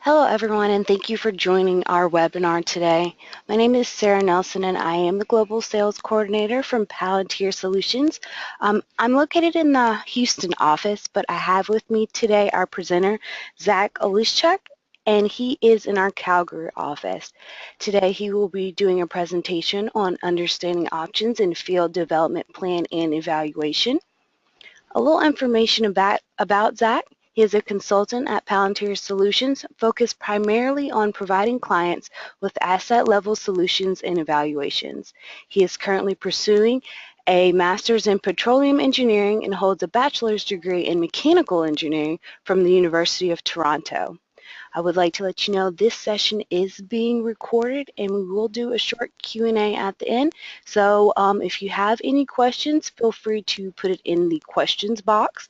Hello everyone, and thank you for joining our webinar today. My name is Sarah Nelson and I am the Global Sales Coordinator from Palantir Solutions. I'm located in the Houston office, but I have with me today our presenter, Zach Olischuk, and he is in our Calgary office. Today he will be doing a presentation on understanding options in field development plan and evaluation. A little information about Zach. He is a consultant at Palantir Solutions, focused primarily on providing clients with asset-level solutions and evaluations. He is currently pursuing a master's in petroleum engineering and holds a bachelor's degree in mechanical engineering from the University of Toronto. I would like to let you know this session is being recorded and we will do a short Q&A at the end. So if you have any questions, feel free to put it in the questions box.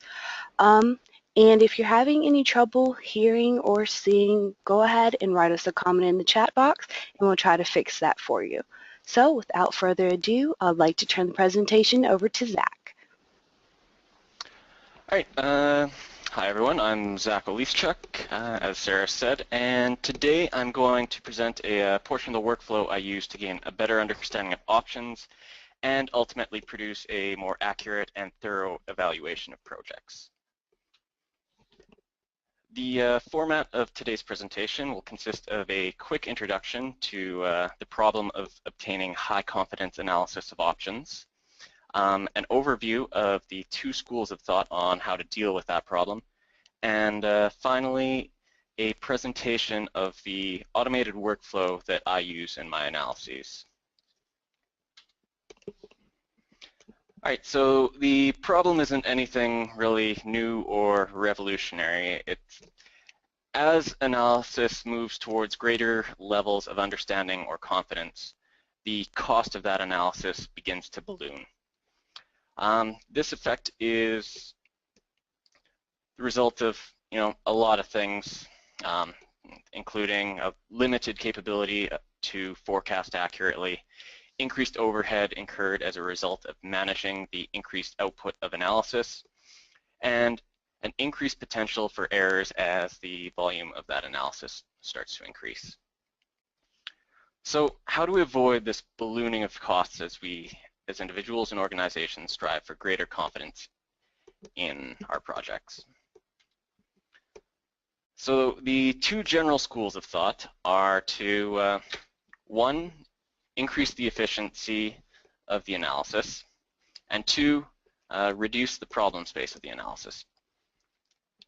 And if you're having any trouble hearing or seeing, go ahead and write us a comment in the chat box and we'll try to fix that for you. So without further ado, I'd like to turn the presentation over to Zach. All right. Hi, everyone. I'm Zach Olischuk, as Sarah said, and today I'm going to present a portion of the workflow I use to gain a better understanding of options and ultimately produce a more accurate and thorough evaluation of projects. The format of today's presentation will consist of a quick introduction to the problem of obtaining high-confidence analysis of options, an overview of the two schools of thought on how to deal with that problem, and finally, a presentation of the automated workflow that I use in my analyses. All right, so the problem isn't anything really new or revolutionary. As analysis moves towards greater levels of understanding or confidence, the cost of that analysis begins to balloon. This effect is the result of, a lot of things, including a limited capability to forecast accurately, increased overhead incurred as a result of managing the increased output of analysis, and an increased potential for errors as the volume of that analysis starts to increase. So how do we avoid this ballooning of costs as individuals and organizations strive for greater confidence in our projects? So the two general schools of thought are to, one, increase the efficiency of the analysis, and two, reduce the problem space of the analysis.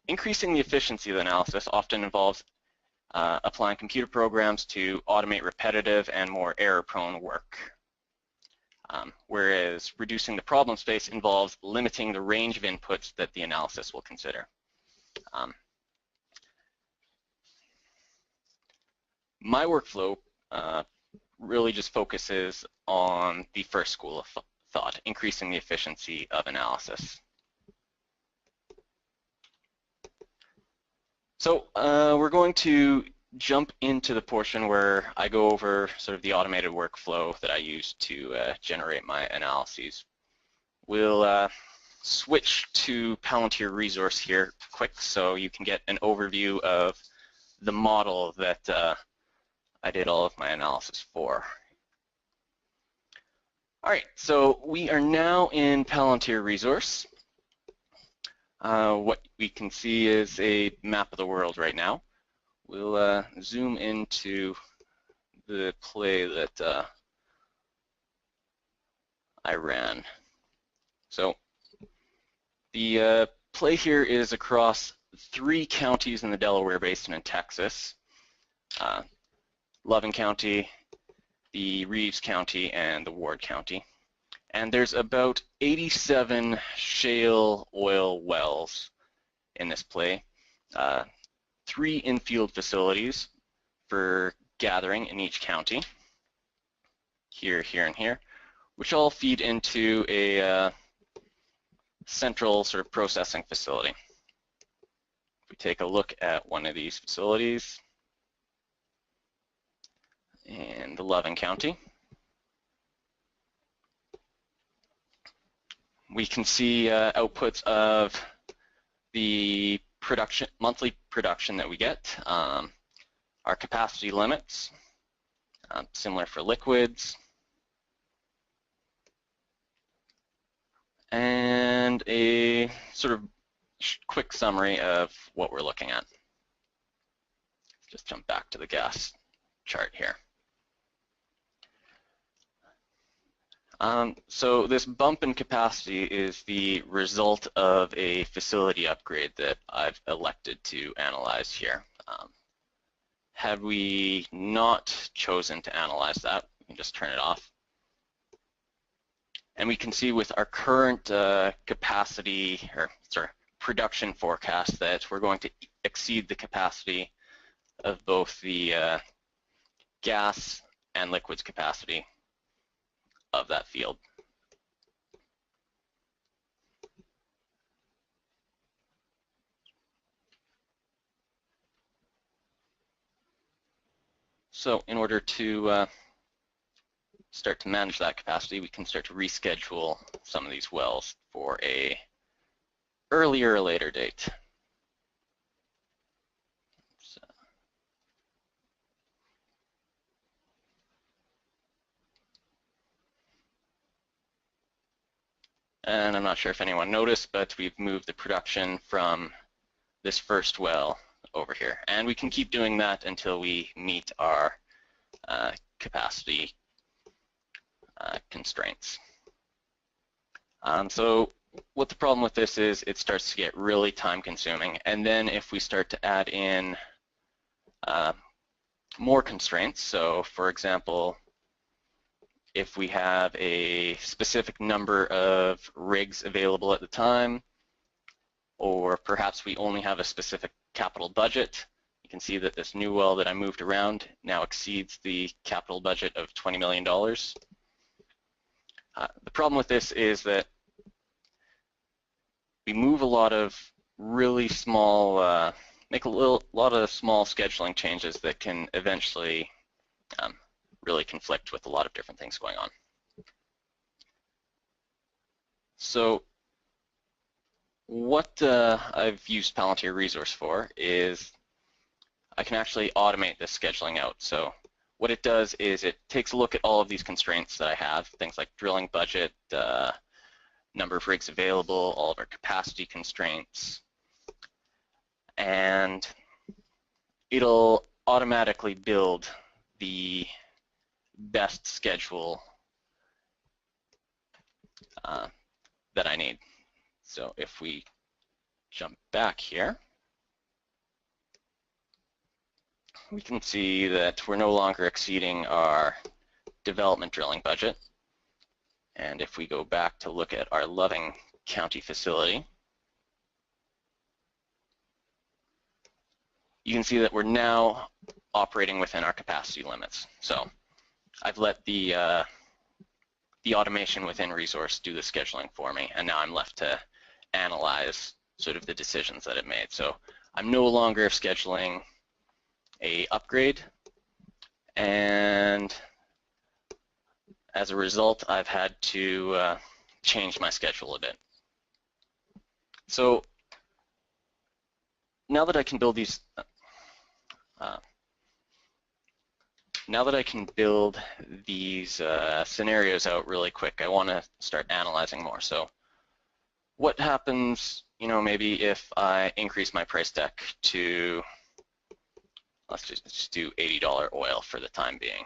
Increasing the efficiency of the analysis often involves applying computer programs to automate repetitive and more error-prone work, whereas reducing the problem space involves limiting the range of inputs that the analysis will consider. My workflow really just focuses on the first school of thought, increasing the efficiency of analysis. So we're going to jump into the portion where I go over sort of the automated workflow that I use to generate my analyses. We'll switch to PalantirRESOURCE here quick so you can get an overview of the model that I did all of my analysis for. All right, so we are now in PalantirRESOURCE. What we can see is a map of the world right now. We'll zoom into the play that I ran. So the play here is across 3 counties in the Delaware Basin in Texas. Loving County, the Reeves County, and the Ward County. And there's about 87 shale oil wells in this play, 3 infield facilities for gathering in each county, here, here, and here, which all feed into a central sort of processing facility. If we take a look at one of these facilities, in the Loving County, we can see outputs of the monthly production that we get. our capacity limits, similar for liquids, and a sort of quick summary of what we're looking at. Just jump back to the gas chart here. So this bump in capacity is the result of a facility upgrade that I've elected to analyze here. Had we not chosen to analyze that, we can just turn it off. And we can see with our current capacity, or sorry, production forecast, that we're going to exceed the capacity of both the gas and liquids capacity of that field. So in order to start to manage that capacity, we can start to reschedule some of these wells for a earlier or later date. So, and I'm not sure if anyone noticed, but we've moved the production from this first well over here. And we can keep doing that until we meet our capacity constraints. So what the problem with this is, it starts to get really time consuming. And then if we start to add in more constraints, so for example, if we have a specific number of rigs available at the time, or perhaps we only have a specific capital budget, you can see that this new well that I moved around now exceeds the capital budget of $20 million. The problem with this is that we move a lot of really small, make a lot of small scheduling changes that can eventually really conflict with a lot of different things going on. So what I've used PalantirRESOURCE for is I can actually automate this scheduling out. So what it does is it takes a look at all of these constraints that I have, things like drilling budget, number of rigs available, all of our capacity constraints, and it'll automatically build the best schedule that I need. So if we jump back here, we can see that we're no longer exceeding our development drilling budget. And if we go back to look at our Loving County facility, you can see that we're now operating within our capacity limits. So I've let the automation within Resource do the scheduling for me, and now I'm left to analyze sort of the decisions that it made. So I'm no longer scheduling a upgrade, and as a result, I've had to change my schedule a bit. So now that I can build these, scenarios out really quick, I want to start analyzing more. So what happens, maybe if I increase my price deck to, let's just do $80 oil for the time being.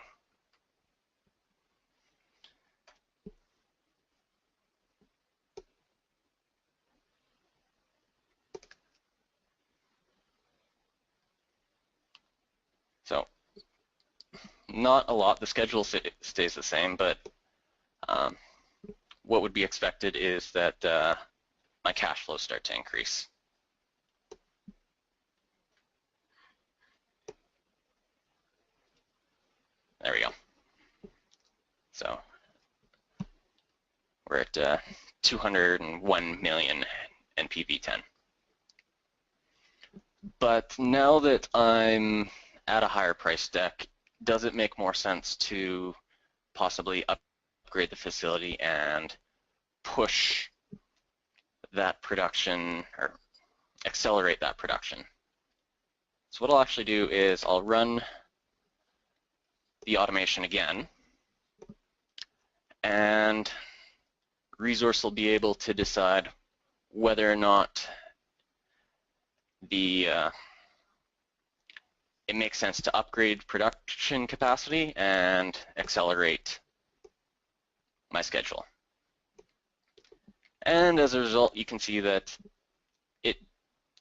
So not a lot. The schedule stays the same, but what would be expected is that my cash flows start to increase. There we go. So we're at 201 million NPV10. But now that I'm at a higher price deck, does it make more sense to possibly upgrade the facility and push that production, or accelerate that production? So what I'll actually do is I'll run the automation again, and Resource will be able to decide whether or not it makes sense to upgrade production capacity and accelerate my schedule. And as a result, you can see that it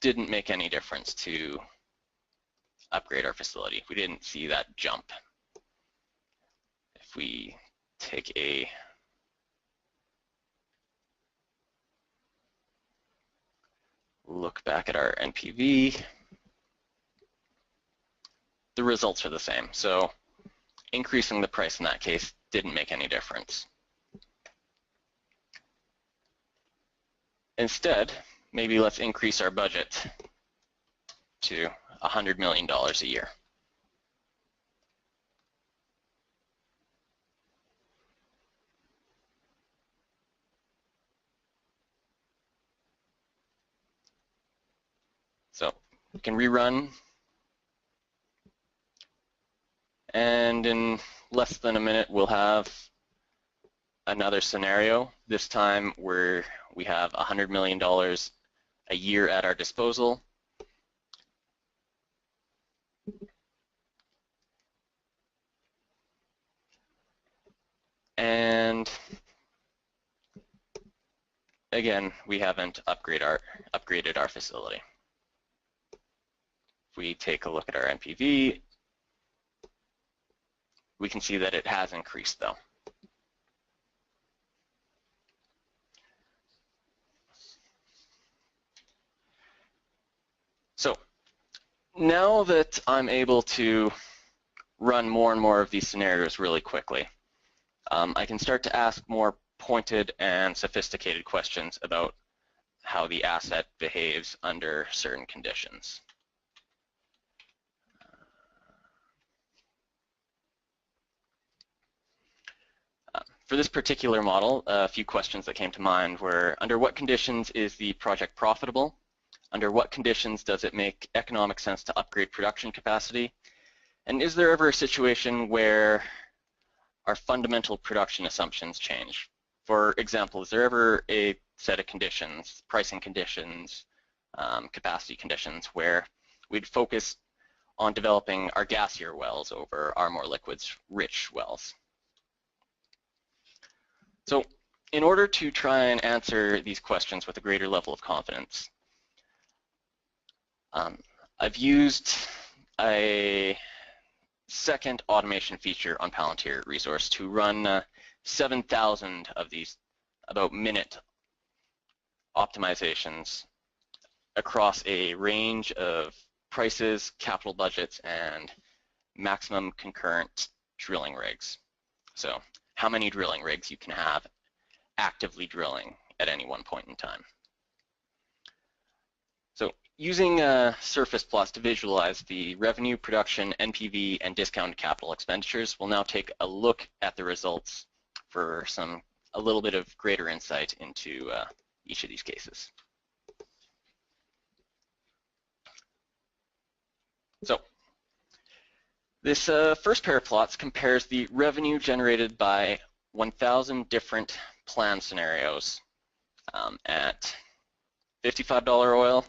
didn't make any difference to upgrade our facility. We didn't see that jump. If we take a look back at our NPV, the results are the same. So increasing the price in that case didn't make any difference. Instead, maybe let's increase our budget to $100 million a year. So we can rerun, and in less than a minute we'll have another scenario, this time where we have $100 million a year at our disposal. And again, we haven't upgraded our facility. If we take a look at our NPV, we can see that it has increased though. So now that I'm able to run more and more of these scenarios really quickly, I can start to ask more pointed and sophisticated questions about how the asset behaves under certain conditions. For this particular model, a few questions that came to mind were, under what conditions is the project profitable? Under what conditions does it make economic sense to upgrade production capacity? And is there ever a situation where our fundamental production assumptions change? For example, is there ever a set of conditions, pricing conditions, capacity conditions, where we'd focus on developing our gassier wells over our more liquids-rich wells? So in order to try and answer these questions with a greater level of confidence, I've used a second automation feature on PalantirRESOURCE to run 7,000 of these about minute optimizations across a range of prices, capital budgets, and maximum concurrent drilling rigs. So how many drilling rigs you can have actively drilling at any one point in time. So using surface plots to visualize the revenue, production, NPV, and discounted capital expenditures, we'll now take a look at the results for a little bit of greater insight into each of these cases. So this first pair of plots compares the revenue generated by 1,000 different plan scenarios at $55 oil,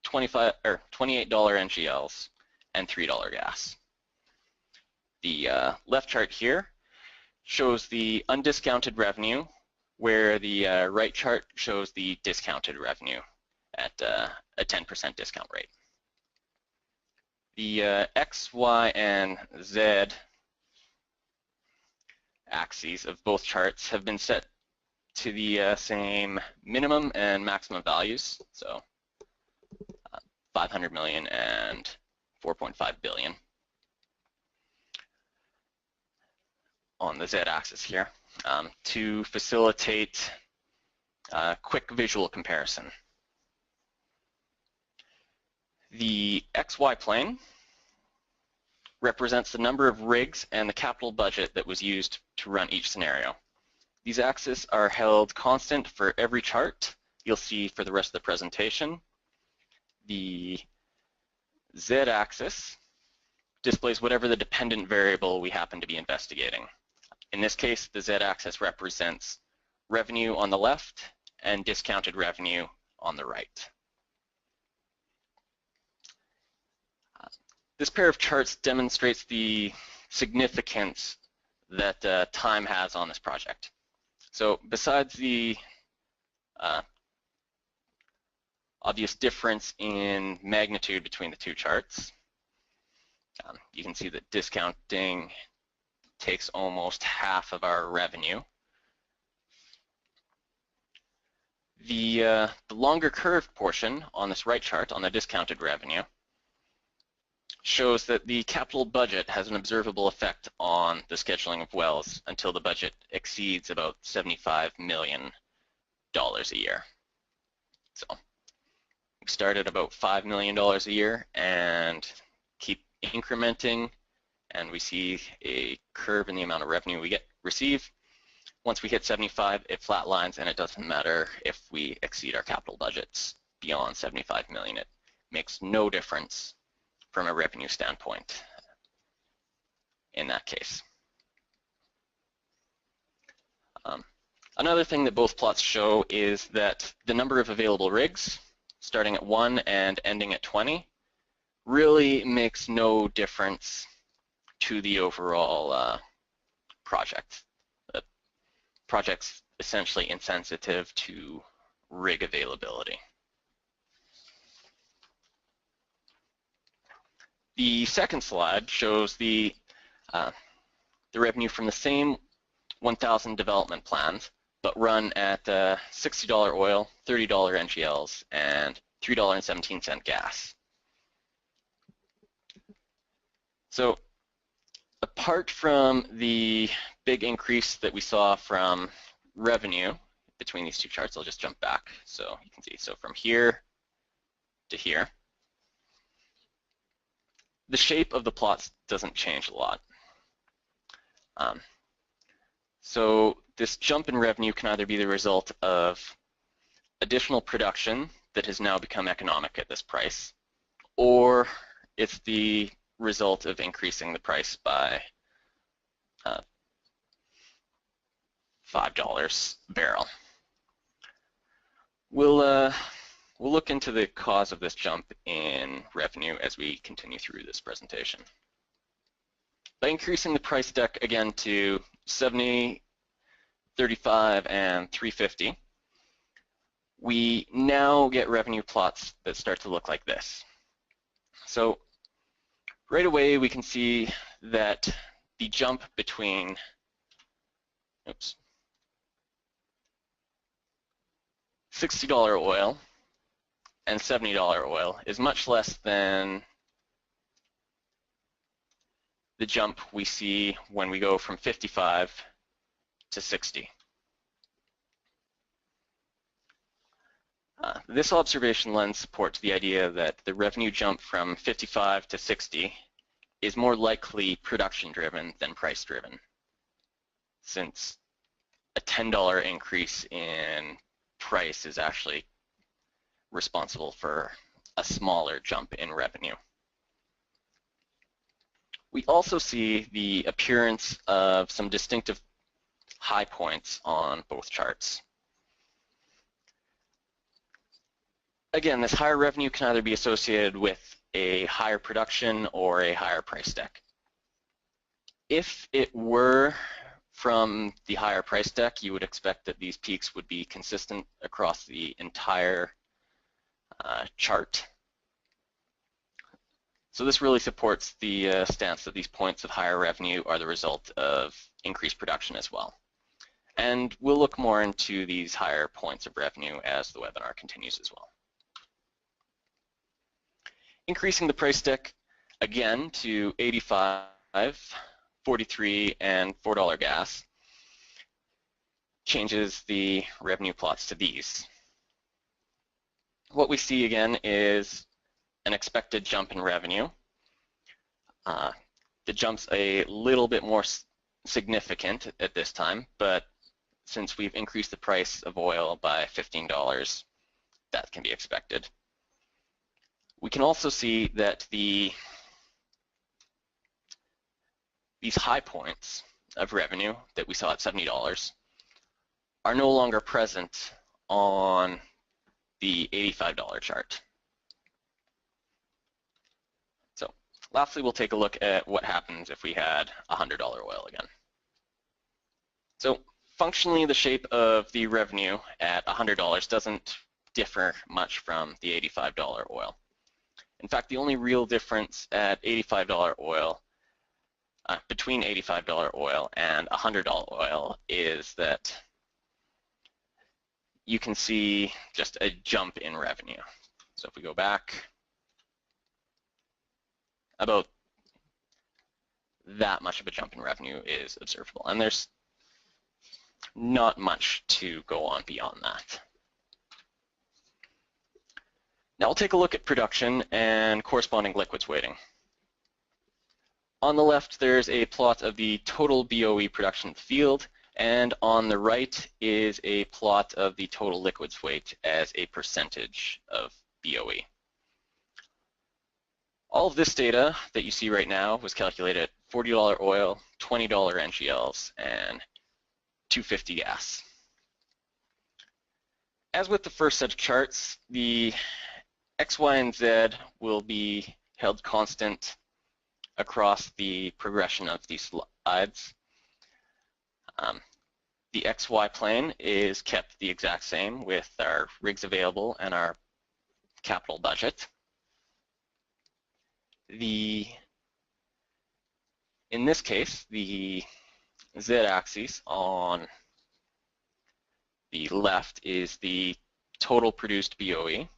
$28 NGLs, and $3 gas. The left chart here shows the undiscounted revenue, where the right chart shows the discounted revenue at a 10% discount rate. The X, Y, and Z axes of both charts have been set to the same minimum and maximum values, so 500 million and 4.5 billion on the Z-axis here to facilitate quick visual comparison. The XY plane represents the number of rigs and the capital budget that was used to run each scenario. These axes are held constant for every chart you'll see for the rest of the presentation. The Z-axis displays whatever the dependent variable we happen to be investigating. In this case, the z-axis represents revenue on the left and discounted revenue on the right. This pair of charts demonstrates the significance that time has on this project. So besides the obvious difference in magnitude between the two charts, you can see that discounting takes almost half of our revenue. The longer curved portion on this right chart, on the discounted revenue, shows that the capital budget has an observable effect on the scheduling of wells until the budget exceeds about $75 million a year. So we start at about $5 million a year and keep incrementing, and we see a curve in the amount of revenue we receive. Once we hit 75, it flatlines, and it doesn't matter if we exceed our capital budgets beyond 75 million. It makes no difference from a revenue standpoint in that case. Another thing that both plots show is that the number of available rigs, starting at 1 and ending at 20, really makes no difference to the overall project. The project's essentially insensitive to rig availability. The second slide shows the revenue from the same 1,000 development plans, but run at $60 oil, $30 NGLs, and $3.17 gas. So apart from the big increase that we saw from revenue between these two charts, I'll just jump back so you can see. So from here to here, the shape of the plots doesn't change a lot. So this jump in revenue can either be the result of additional production that has now become economic at this price, or it's the result of increasing the price by $5 a barrel. We'll look into the cause of this jump in revenue as we continue through this presentation. By increasing the price deck again to 70, 35, and 350, we now get revenue plots that start to look like this. So right away we can see that the jump between $60 oil and $70 oil is much less than the jump we see when we go from 55 to 60. This observation lends support to the idea that the revenue jump from 55 to 60 is more likely production-driven than price-driven, since a $10 increase in price is actually responsible for a smaller jump in revenue. We also see the appearance of some distinctive high points on both charts. Again, this higher revenue can either be associated with a higher production or a higher price deck. If it were from the higher price deck, you would expect that these peaks would be consistent across the entire chart. So this really supports the stance that these points of higher revenue are the result of increased production as well. And we'll look more into these higher points of revenue as the webinar continues as well. Increasing the price deck again to 85, 43, and $4 gas changes the revenue plots to these. What we see again is an expected jump in revenue. The jump's a little bit more significant at this time, but since we've increased the price of oil by $15, that can be expected. We can also see that the these high points of revenue that we saw at $70 are no longer present on the $85 chart. So lastly, we'll take a look at what happens if we had $100 oil again. So functionally, the shape of the revenue at $100 doesn't differ much from the $85 oil. In fact, the only real difference at $85 oil, between $85 oil and $100 oil, is that you can see just a jump in revenue. So if we go back, about that much of a jump in revenue is observable, and there's not much to go on beyond that. Now we'll take a look at production and corresponding liquids weighting. On the left, there's a plot of the total BOE production in the field, and on the right is a plot of the total liquids weight as a percentage of BOE. All of this data that you see right now was calculated at $40 oil, $20 NGLs, and $2.50 gas. As with the first set of charts, the X, Y, and Z will be held constant across the progression of these slides. The XY plane is kept the exact same with our rigs available and our capital budget. In this case, the Z-axis on the left is the total produced BOE,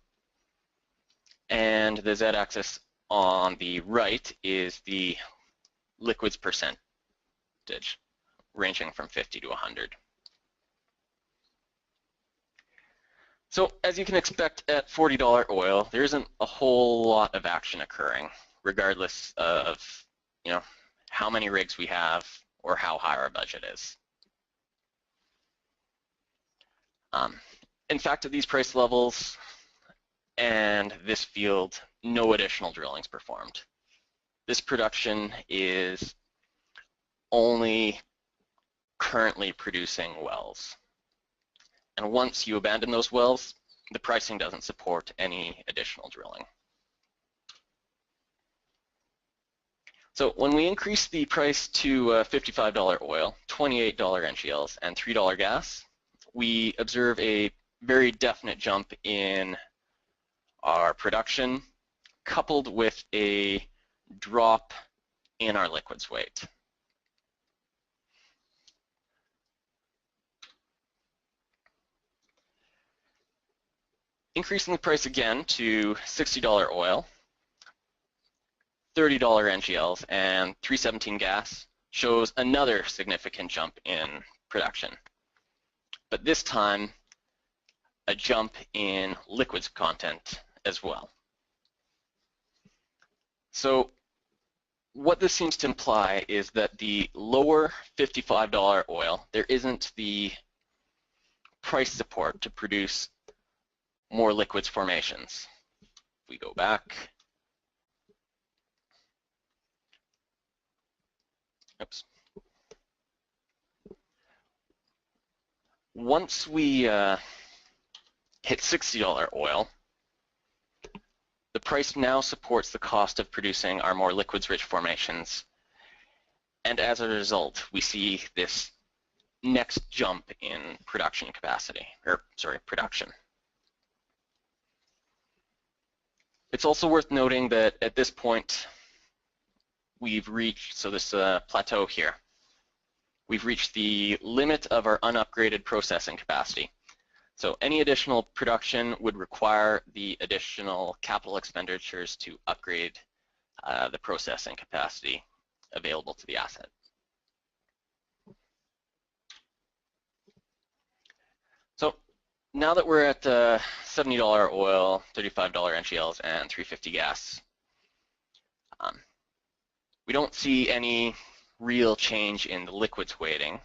and the Z-axis on the right is the liquids percentage, ranging from 50 to 100. So as you can expect at $40 oil, there isn't a whole lot of action occurring, regardless of how many rigs we have or how high our budget is. In fact, at these price levels and this field, no additional drilling is performed. This production is only currently producing wells. And once you abandon those wells, the pricing doesn't support any additional drilling. So when we increase the price to $55 oil, $28 NGLs, and $3 gas, we observe a very definite jump in our production, coupled with a drop in our liquids weight. Increasing the price again to $60 oil, $30 NGLs, and $3.17 gas shows another significant jump in production. But this time, a jump in liquids content as well. So what this seems to imply is that the lower $55 oil, there isn't the price support to produce more liquids formations. If we go back, oops. Once we hit $60 oil, the price now supports the cost of producing our more liquids-rich formations, and as a result, we see this next jump in production capacity, production. It's also worth noting that at this point, we've reached, so this plateau here, we've reached the limit of our unupgraded processing capacity. So any additional production would require the additional capital expenditures to upgrade the processing capacity available to the asset. So now that we're at $70 oil, $35 NGLs, and $3.50 gas, we don't see any real change in the liquids weighting,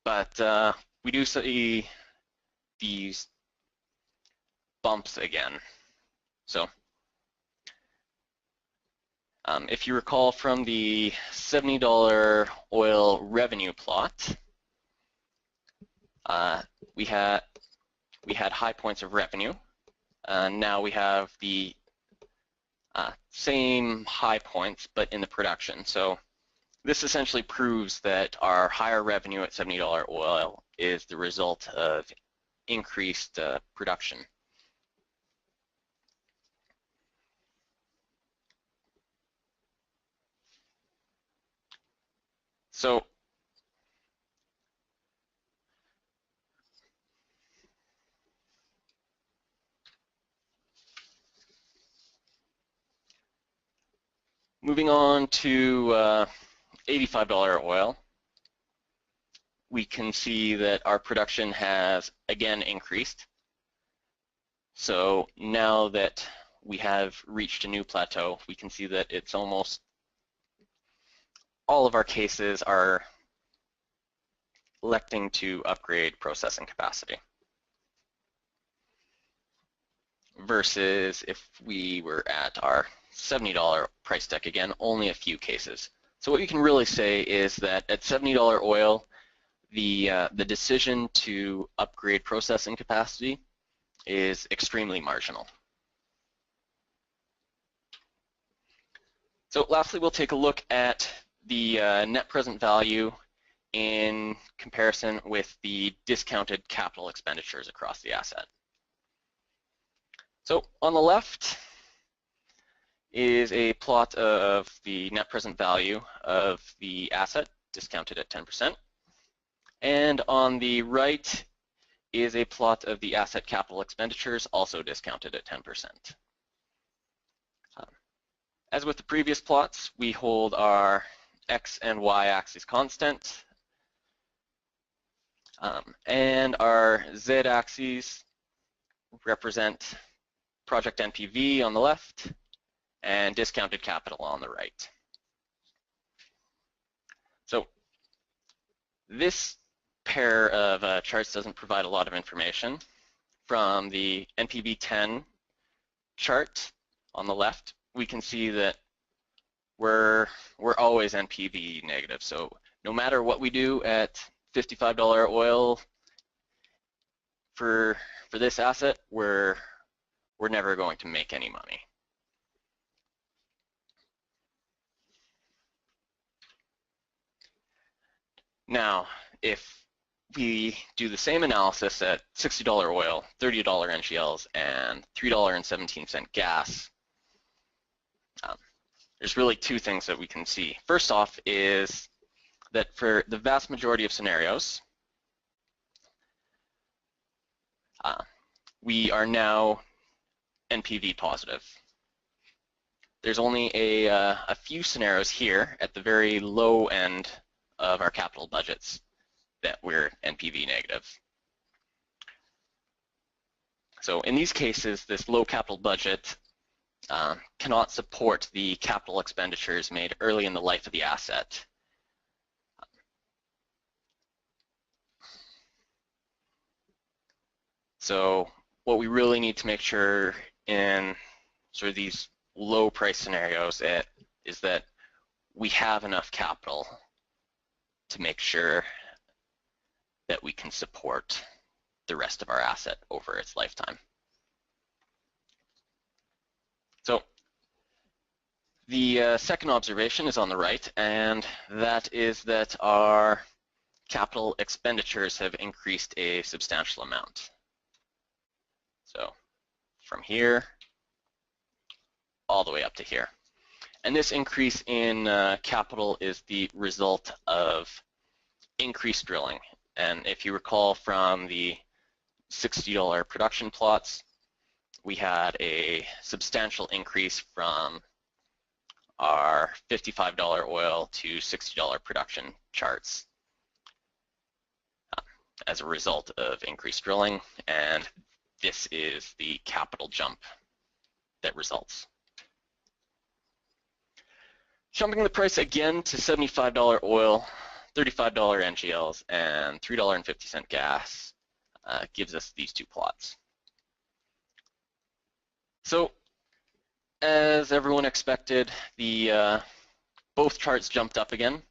but we do see these bumps again. So If you recall from the $70 oil revenue plot, we had high points of revenue. Now we have the same high points, but in the production. So this essentially proves that our higher revenue at $70 oil is the result of increased production. So moving on to $85 oil, we can see that our production has again increased. So now that we have reached a new plateau, we can see that it's almost all of our cases are electing to upgrade processing capacity, versus if we were at our $70 price deck, again, only a few cases. So what you can really say is that at $70 oil, the decision to upgrade processing capacity is extremely marginal. So lastly, we'll take a look at the net present value in comparison with the discounted capital expenditures across the asset. So on the left is a plot of the net present value of the asset discounted at 10%. And on the right is a plot of the asset capital expenditures also discounted at 10%. As with the previous plots, we hold our X and Y axis constant, and our Z axes represent project NPV on the left and discounted capital on the right. So this pair of charts doesn't provide a lot of information. From the NPV 10 chart on the left, we can see that we're always NPV negative. So no matter what we do at $55 oil for this asset, we're never going to make any money. Now, if we do the same analysis at $60 oil, $30 NGLs, and $3.17 gas, there's really two things that we can see. First off is that for the vast majority of scenarios, we are now NPV positive. There's only a few scenarios here at the very low end of our capital budgets that we're NPV negative. So in these cases, this low capital budget cannot support the capital expenditures made early in the life of the asset. So what we really need to make sure in sort of these low price scenarios is that we have enough capital to make sure that we can support the rest of our asset over its lifetime. So the second observation is on the right, and that is that our capital expenditures have increased a substantial amount. So from here all the way up to here. And this increase in capital is the result of increased drilling. And if you recall from the $60 production plots, we had a substantial increase from our $55 oil to $60 production charts as a result of increased drilling, and this is the capital jump that results. Jumping the price again to $75 oil, $35 NGLs, and $3.50 gas gives us these two plots. So as everyone expected, the both charts jumped up again.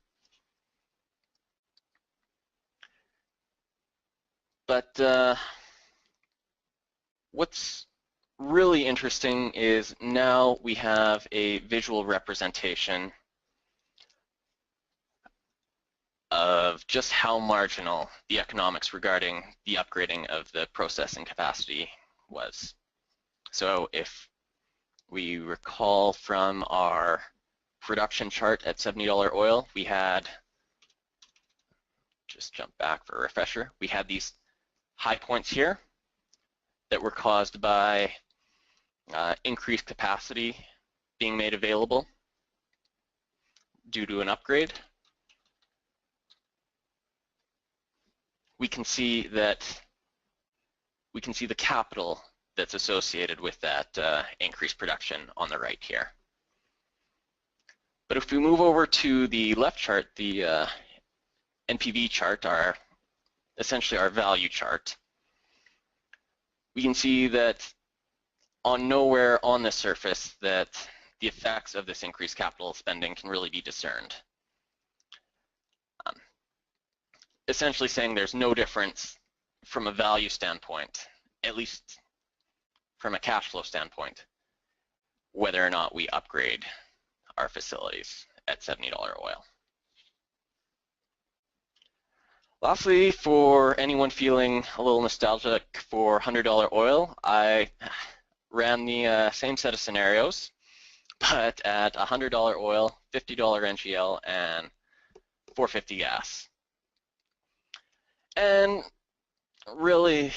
But what's really interesting is now we have a visual representation of just how marginal the economics regarding the upgrading of the processing capacity was. So if we recall from our production chart at $70 oil, we had, just jump back for a refresher, we had these high points here that were caused by increased capacity being made available due to an upgrade. We can see the capital that's associated with that increased production on the right here. But if we move over to the left chart, the NPV chart, essentially our value chart, we can see that on nowhere on the surface that the effects of this increased capital spending can really be discerned. Essentially saying there's no difference from a value standpoint, at least from a cash flow standpoint, whether or not we upgrade our facilities at $70 oil. Lastly, for anyone feeling a little nostalgic for $100 oil, I ran the same set of scenarios, but at $100 oil, $50 NGL, and $4.50 gas. And really,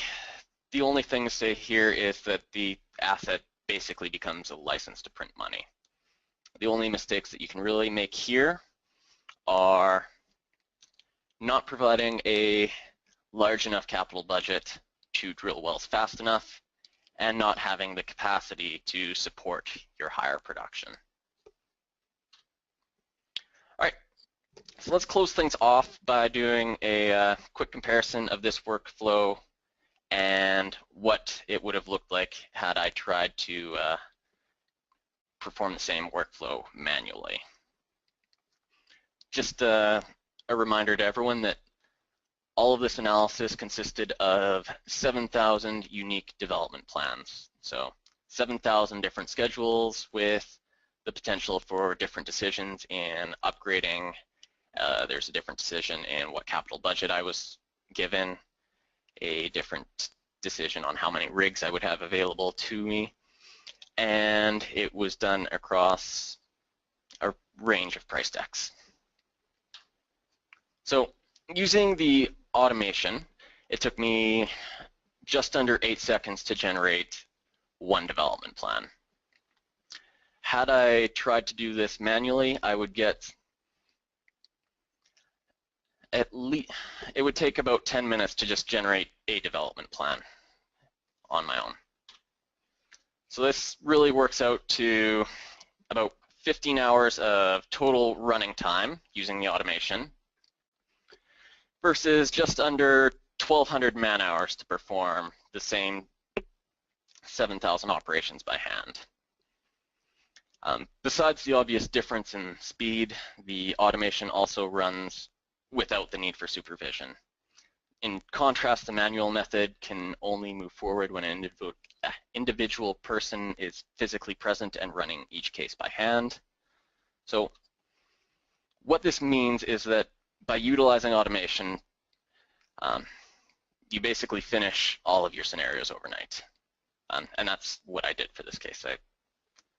the only thing to say here is that the asset basically becomes a license to print money. The only mistakes that you can really make here are not providing a large enough capital budget to drill wells fast enough and not having the capacity to support your higher production. All right, so let's close things off by doing a quick comparison of this workflow and what it would have looked like had I tried to perform the same workflow manually. Just a reminder to everyone that all of this analysis consisted of 7,000 unique development plans. So 7,000 different schedules with the potential for different decisions in upgrading. There's a different decision in what capital budget I was given, a different decision on how many rigs I would have available to me, and it was done across a range of price decks. So using the automation, it took me just under 8 seconds to generate one development plan. Had I tried to do this manually, I would get at least, it would take about 10 minutes to just generate a development plan on my own. So this really works out to about 15 hours of total running time using the automation versus just under 1,200 man hours to perform the same 7,000 operations by hand. Besides the obvious difference in speed, the automation also runs without the need for supervision. In contrast, the manual method can only move forward when an individual person is physically present and running each case by hand. So what this means is that by utilizing automation, you basically finish all of your scenarios overnight. And that's what I did for this case. I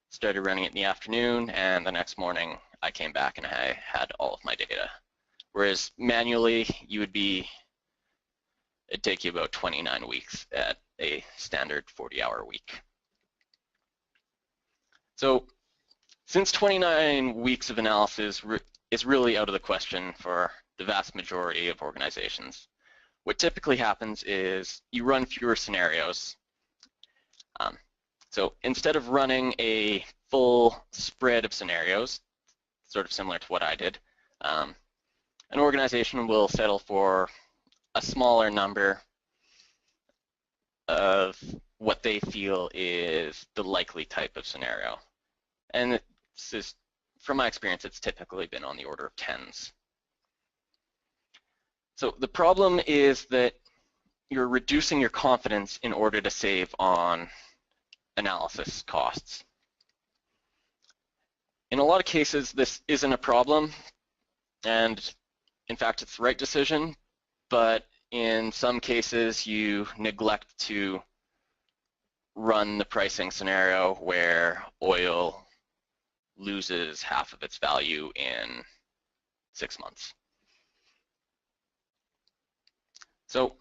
started running it in the afternoon, and the next morning I came back and I had all of my data. Whereas manually, it'd take you about 29 weeks at a standard 40-hour week. So since 29 weeks of analysis is really out of the question for the vast majority of organizations, what typically happens is you run fewer scenarios. So instead of running a full spread of scenarios, sort of similar to what I did, an organization will settle for a smaller number of what they feel is the likely type of scenario. And from my experience, it's typically been on the order of tens. So the problem is that you're reducing your confidence in order to save on analysis costs. In a lot of cases, this isn't a problem, and in fact, it's the right decision, but in some cases, you neglect to run the pricing scenario where oil loses half of its value in 6 months. So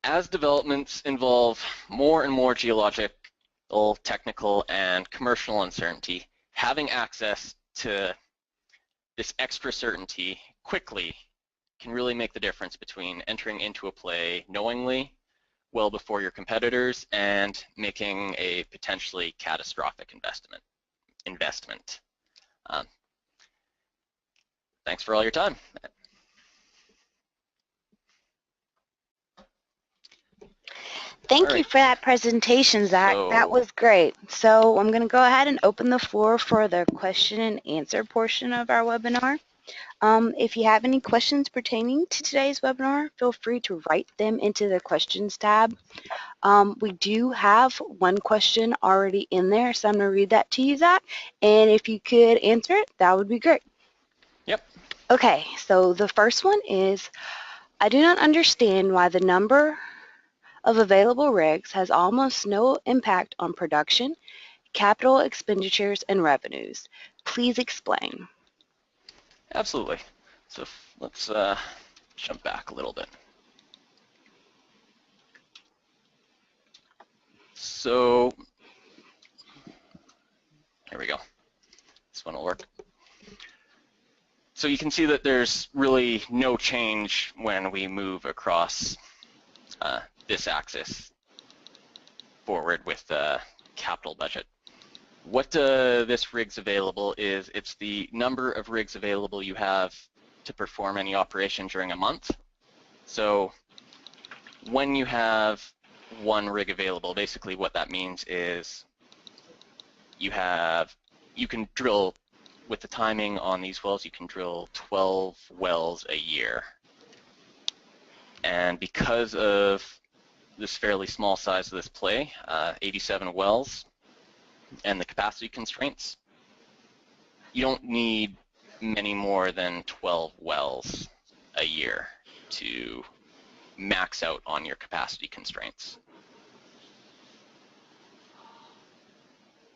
as developments involve more and more geological, technical, and commercial uncertainty, having access to this extra certainty quickly can really make the difference between entering into a play knowingly well before your competitors and making a potentially catastrophic investment. Thanks for all your time. Thank you for that presentation, Zach. That was great. So I'm going to go ahead and open the floor for the question and answer portion of our webinar. If you have any questions pertaining to today's webinar, feel free to write them into the questions tab. We do have one question already in there, so I'm going to read that to you, Zach. And if you could answer it, that would be great. Yep. Okay, so the first one is, I do not understand why the number of available rigs has almost no impact on production, capital expenditures, and revenues. Please explain. Absolutely. So let's jump back a little bit. So here we go. This one will work. So you can see that there's really no change when we move across this axis forward with the capital budget. What this rigs available is, it's the number of rigs available you have to perform any operation during a month. So when you have one rig available, basically what that means is you can drill, with the timing on these wells, you can drill 12 wells a year. And because of this fairly small size of this play, 87 wells, and the capacity constraints, you don't need many more than 12 wells a year to max out on your capacity constraints.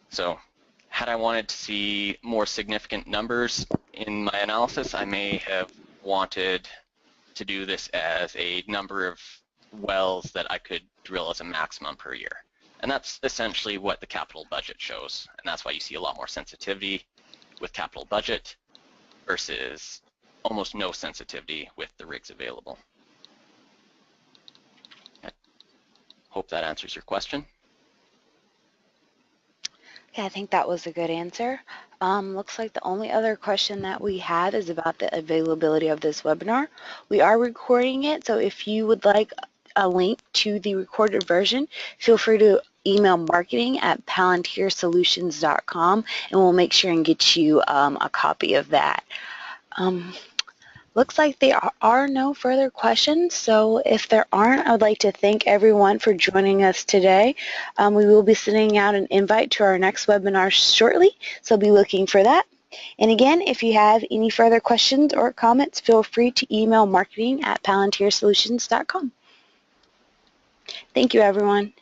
So had I wanted to see more significant numbers in my analysis, I may have wanted to do this as a number of wells that I could drill as a maximum per year. And that's essentially what the capital budget shows. And that's why you see a lot more sensitivity with capital budget versus almost no sensitivity with the rigs available. I hope that answers your question. Yeah, I think that was a good answer. Looks like the only other question that we have is about the availability of this webinar. We are recording it, so if you would like a link to the recorded version, feel free to email marketing@PalantirSolutions.com, and we'll make sure and get you a copy of that. Looks like there are no further questions, so if there aren't, I would like to thank everyone for joining us today. We will be sending out an invite to our next webinar shortly, so be looking for that. And again, if you have any further questions or comments, feel free to email marketing@PalantirSolutions.com. Thank you, everyone.